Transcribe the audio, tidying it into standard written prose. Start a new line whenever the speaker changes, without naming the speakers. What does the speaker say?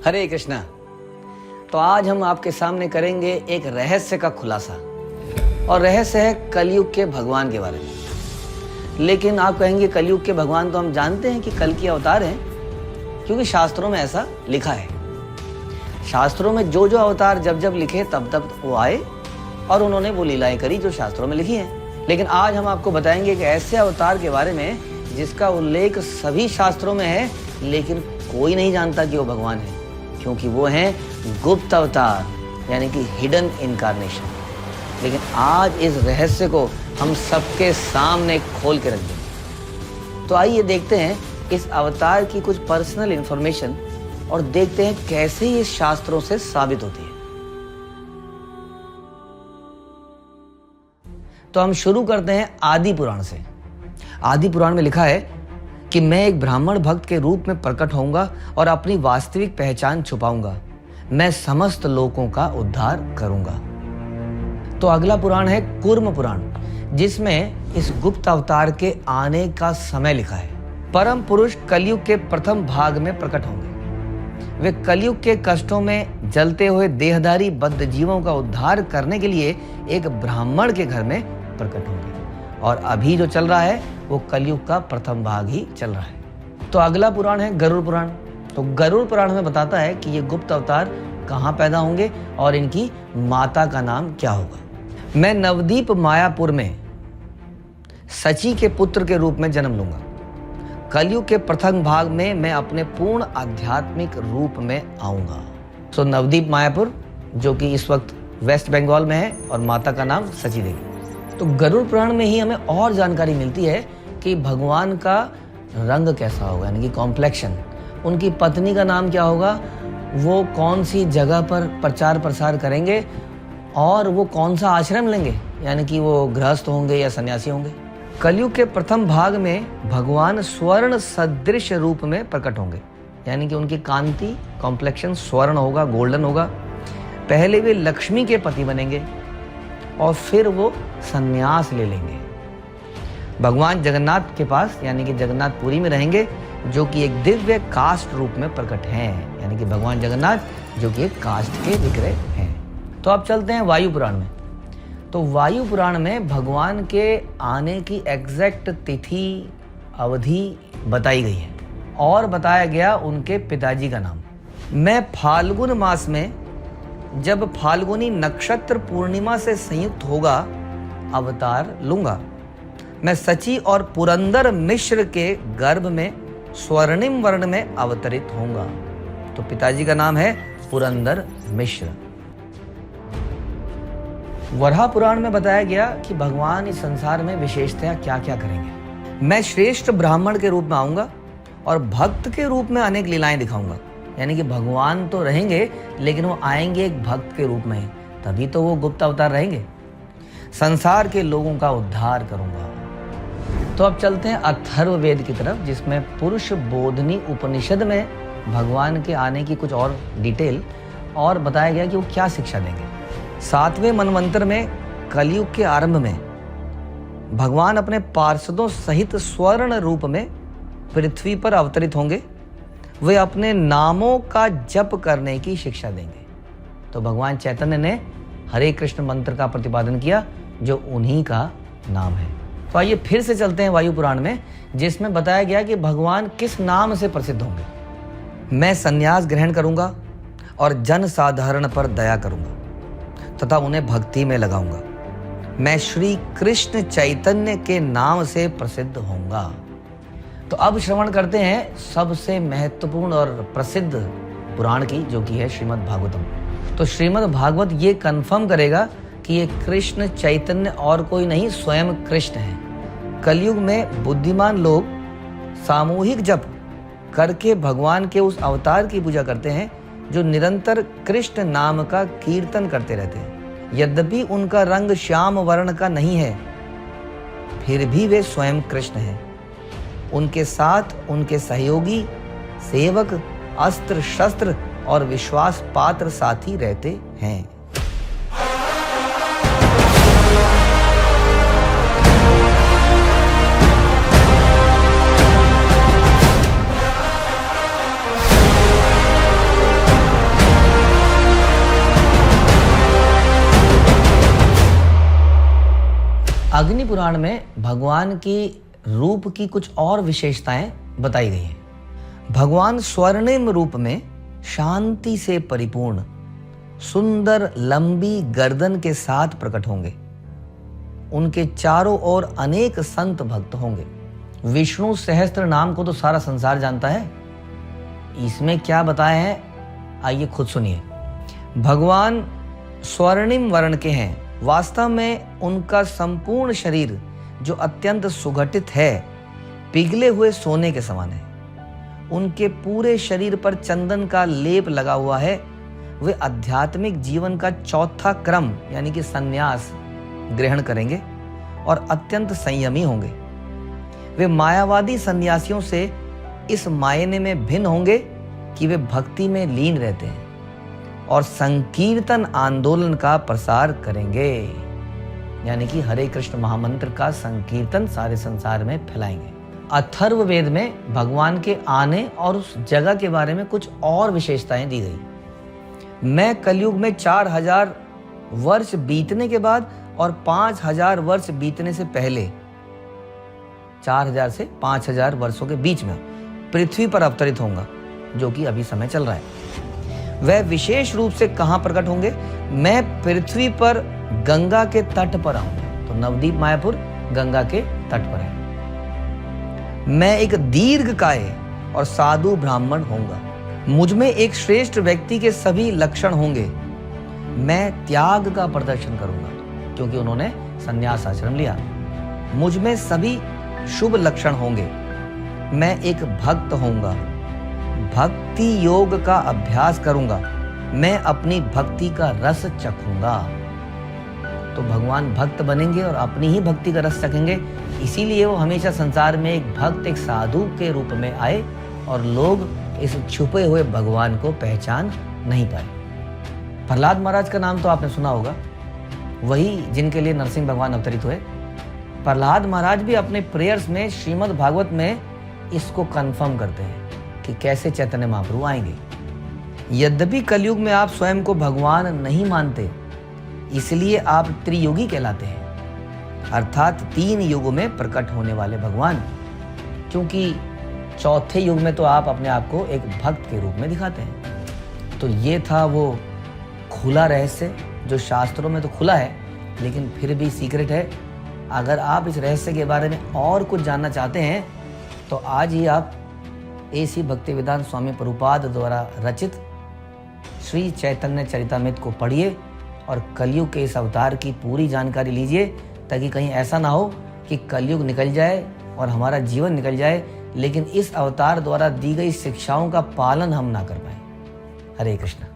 हरे कृष्णा। तो आज हम आपके सामने करेंगे एक रहस्य का खुलासा, और रहस्य है कलयुग के भगवान के बारे में। लेकिन आप कहेंगे कलयुग के भगवान तो हम जानते हैं कि कल की अवतार हैं, क्योंकि शास्त्रों में ऐसा लिखा है। शास्त्रों में जो जो अवतार जब जब लिखे तब तब वो आए और उन्होंने वो लीलाएं करी जो शास्त्रों में लिखी हैं। लेकिन आज हम आपको बताएंगे कि ऐसे अवतार के बारे में जिसका उल्लेख सभी शास्त्रों में है, लेकिन कोई नहीं जानता कि वो भगवान है, क्योंकि वो हैं गुप्त अवतार, यानी कि हिडन इनकारनेशन। लेकिन आज इस रहस्य को हम सबके सामने खोल के रख देंगे। तो आइए देखते हैं इस अवतार की कुछ पर्सनल इंफॉर्मेशन और देखते हैं कैसे ये शास्त्रों से साबित होती है। तो हम शुरू करते हैं आदि पुराण से। आदि पुराण में लिखा है कि मैं एक ब्राह्मण भक्त के रूप में प्रकट होऊंगा और अपनी वास्तविक पहचान छुपाऊंगा। मैं समस्त लोगों का उद्धार करूंगा। तो अगला पुराण है कूर्म पुराण, जिसमें इस गुप्त अवतार के आने का समय लिखा है। परम पुरुष कलयुग के प्रथम भाग में प्रकट होंगे। वे कलयुग के कष्टों में जलते हुए देहधारी बद्ध जीवों का उद्धार करने के लिए एक ब्राह्मण के घर में प्रकट होंगे। और अभी जो चल रहा है वो कलयुग का प्रथम भाग ही चल रहा है। तो अगला पुराण है गरुड़ पुराण। तो गरुड़ पुराण में बताता है कि ये गुप्त अवतार कहाँ पैदा होंगे और इनकी माता का नाम क्या होगा। मैं नवदीप मायापुर में सची के पुत्र के रूप में जन्म लूंगा। कलयुग के प्रथम भाग में मैं अपने पूर्ण आध्यात्मिक रूप में आऊंगा। तो नवदीप मायापुर, जो कि इस वक्त वेस्ट बंगाल में है, और माता का नाम सची देवी। तो गरुड़ पुराण में ही हमें और जानकारी मिलती है कि भगवान का रंग कैसा होगा, यानी कि कॉम्प्लेक्शन, उनकी पत्नी का नाम क्या होगा, वो कौन सी जगह पर प्रचार प्रसार करेंगे और वो कौन सा आश्रम लेंगे, यानी कि वो गृहस्थ होंगे या सन्यासी होंगे। कलयुग के प्रथम भाग में भगवान स्वर्ण सदृश रूप में प्रकट होंगे, यानी कि उनकी कांति कॉम्प्लेक्शन स्वर्ण होगा, गोल्डन होगा। पहले वे लक्ष्मी के पति बनेंगे और फिर वो सन्यास ले लेंगे। भगवान जगन्नाथ के पास, यानी कि जगन्नाथपुरी में रहेंगे, जो कि एक दिव्य काष्ठ रूप में प्रकट हैं, यानी कि भगवान जगन्नाथ जो कि एक काष्ठ के विग्रह हैं। तो अब चलते हैं वायु पुराण में। तो वायु पुराण में भगवान के आने की एग्जैक्ट तिथि अवधि बताई गई है और बताया गया उनके पिताजी का नाम। मैं फाल्गुन मास में, जब फाल्गुनी नक्षत्र पूर्णिमा से संयुक्त होगा, अवतार लूंगा। मैं सची और पुरंदर मिश्र के गर्भ में स्वर्णिम वर्ण में अवतरित होऊंगा। तो पिताजी का नाम है पुरंदर मिश्र। वराह पुराण में बताया गया कि भगवान इस संसार में विशेषतया क्या क्या करेंगे। मैं श्रेष्ठ ब्राह्मण के रूप में आऊंगा और भक्त के रूप में अनेक लीलाएं दिखाऊंगा, यानी कि भगवान तो रहेंगे लेकिन वो आएंगे एक भक्त के रूप में, तभी तो वो गुप्त अवतार रहेंगे। संसार के लोगों का उद्धार करूंगा। तो अब चलते हैं अथर्ववेद की तरफ, जिसमें पुरुष बोधनी उपनिषद में भगवान के आने की कुछ और डिटेल और बताया गया कि वो क्या शिक्षा देंगे। 7वें मनवंतर में कलयुग के आरंभ में भगवान अपने पार्षदों सहित स्वर्ण रूप में पृथ्वी पर अवतरित होंगे। वे अपने नामों का जप करने की शिक्षा देंगे। तो भगवान चैतन्य ने हरे कृष्ण मंत्र का प्रतिपादन किया, जो उन्हीं का नाम है। तो आइए फिर से चलते हैं वायु पुराण में, जिसमें बताया गया कि भगवान किस नाम से प्रसिद्ध होंगे। मैं संन्यास ग्रहण करूंगा और जन साधारण पर दया करूंगा तथा उन्हें भक्ति में लगाऊंगा। मैं श्री कृष्ण चैतन्य के नाम से प्रसिद्ध होऊंगा। तो अब श्रवण करते हैं सबसे महत्वपूर्ण और प्रसिद्ध पुराण की, जो कि है श्रीमद् भागवतम। तो श्रीमद् भागवत ये कन्फर्म करेगा कि ये कृष्ण चैतन्य और कोई नहीं, स्वयं कृष्ण है। कलयुग में बुद्धिमान लोग सामूहिक जप करके भगवान के उस अवतार की पूजा करते हैं, जो निरंतर कृष्ण नाम का कीर्तन करते रहते हैं। यद्यपि उनका रंग श्याम वर्ण का नहीं है, फिर भी वे स्वयं कृष्ण हैं। उनके साथ उनके सहयोगी, सेवक, अस्त्र शस्त्र और विश्वास पात्र साथी रहते हैं। अग्नि पुराण में भगवान की रूप की कुछ और विशेषताएं बताई गई हैं। भगवान स्वर्णिम रूप में शांति से परिपूर्ण सुंदर लंबी गर्दन के साथ प्रकट होंगे। उनके चारों ओर अनेक संत भक्त होंगे। विष्णु सहस्त्र नाम को तो सारा संसार जानता है, इसमें क्या बताया है आइए खुद सुनिए। भगवान स्वर्णिम वर्ण के हैं। वास्तव में उनका संपूर्ण शरीर जो अत्यंत सुगठित है, पिघले हुए सोने के समान है। उनके पूरे शरीर पर चंदन का लेप लगा हुआ है। वे आध्यात्मिक जीवन का चौथा क्रम यानी कि संन्यास ग्रहण करेंगे और अत्यंत संयमी होंगे। वे मायावादी सन्यासियों से इस मायने में भिन्न होंगे कि वे भक्ति में लीन रहते हैं और संकीर्तन आंदोलन का प्रसार करेंगे, यानी कि हरे कृष्ण महामंत्र का संकीर्तन सारे संसार में फैलाएंगे। अथर्ववेद में भगवान के आने और उस जगह के बारे में कुछ और विशेषताएं दी गई। मैं कलयुग में 4000 वर्ष बीतने के बाद और 5000 वर्ष बीतने से पहले 4000 से 5000 वर्षों के बीच में पृथ्वी पर अवतरित होऊंगा, जो कि अभी समय चल रहा है। वह विशेष रूप से कहां प्रकट होंगे? मैं पृथ्वी पर गंगा के तट पर आऊंगा। तो नवदीप मायापुर गंगा के तट पर है। मैं एक दीर्घकाय और साधु ब्राह्मण होऊंगा। मुझ में एक श्रेष्ठ व्यक्ति के सभी लक्षण होंगे। मैं त्याग का प्रदर्शन करूंगा क्योंकि उन्होंने संन्यास आश्रम लिया। मुझ में सभी शुभ लक्षण होंगे। मैं एक भक्त होऊंगा। भक्ति योग का अभ्यास करूंगा। मैं अपनी भक्ति का रस चखूंगा। तो भगवान भक्त बनेंगे और अपनी ही भक्ति का रस चखेंगे। इसीलिए वो हमेशा संसार में एक भक्त एक साधु के रूप में आए और लोग इस छुपे हुए भगवान को पहचान नहीं पाए। प्रहलाद महाराज का नाम तो आपने सुना होगा, वही जिनके लिए नरसिंह भगवान अवतरित हुए। प्रहलाद महाराज भी अपने प्रेयर्स में श्रीमद् भागवत में इसको कंफर्म करते हैं कि कैसे चैतन्य महाप्रभु आएंगे। यद्यपि कलयुग में आप स्वयं को भगवान नहीं मानते, इसलिए आप त्रियुगी कहलाते हैं, अर्थात 3 युगों में प्रकट होने वाले भगवान। क्योंकि चौथे युग में तो आप अपने आप को एक भक्त के रूप में दिखाते हैं। तो ये था वो खुला रहस्य जो शास्त्रों में तो खुला है लेकिन फिर भी सीक्रेट है। अगर आप इस रहस्य के बारे में और कुछ जानना चाहते हैं तो आज ही आप AC भक्तिवेदांत स्वामी प्रभुपाद द्वारा रचित श्री चैतन्य चरितामृत को पढ़िए और कलयुग के इस अवतार की पूरी जानकारी लीजिए, ताकि कहीं ऐसा ना हो कि कलयुग निकल जाए और हमारा जीवन निकल जाए लेकिन इस अवतार द्वारा दी गई शिक्षाओं का पालन हम ना कर पाए। हरे कृष्ण।